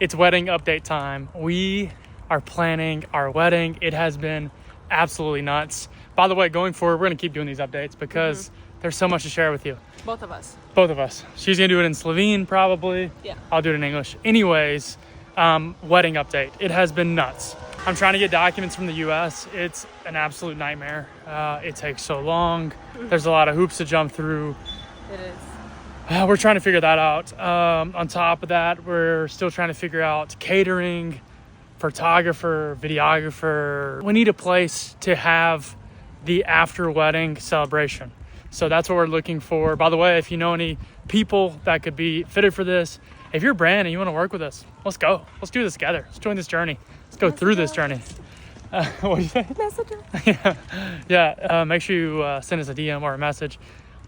It's wedding update time. We are planning our wedding. It has been absolutely nuts. By the way, going forward, we're going to keep doing these updates because there's so much to share with you. Both of us. Both of us. She's going to do it in Slovene, probably. Yeah. I'll do it in English. Anyways, wedding update. It has been nuts. I'm trying to get documents from the U.S. It's an absolute nightmare. It takes so long. There's a lot of hoops to jump through. It is. We're trying to figure that out. On top of that, we're still trying to figure out catering, photographer, videographer. We need a place to have the after wedding celebration. So that's what we're looking for. By the way, if you know any people that could be fitted for this, if you're a brand and you want to work with us, let's go. Let's do this together. Let's join this journey. Let's go through this journey. What do you say? Messenger. Yeah. Make sure you send us a DM or a message.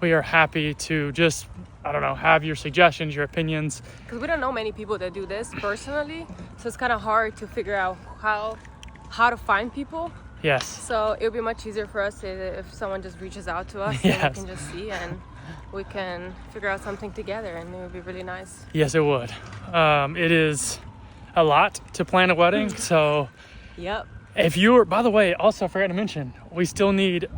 We are happy to just, I don't know, have your suggestions, your opinions. Because we don't know many people that do this personally, so it's kind of hard to figure out how to find people. Yes. So it would be much easier for us if someone just reaches out to us Yes. and we can just see and we can figure out something together, and it would be really nice. Yes, it would. It is a lot to plan a wedding. So Yep. if you're, by the way, also I forgot to mention,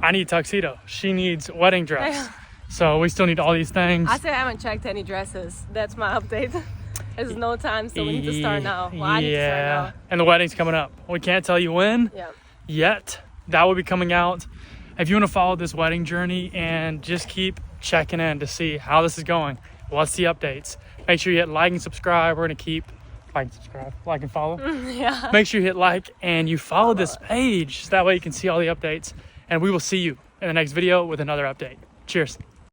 I need tuxedo. She needs wedding dress. So we still need all these things. I haven't checked any dresses. That's my update. There's no time, so we need to start now. Well, I need to start now. And the wedding's coming up. We can't tell you when yet. That will be coming out. If you want to follow this wedding journey and just keep checking in to see how this is going, what's the updates, make sure you hit like and subscribe. We're going to keep like and subscribe, like and follow. Yeah. Make sure you hit like and you follow this page. So that way you can see all the updates. And we will see you in the next video with another update. Cheers.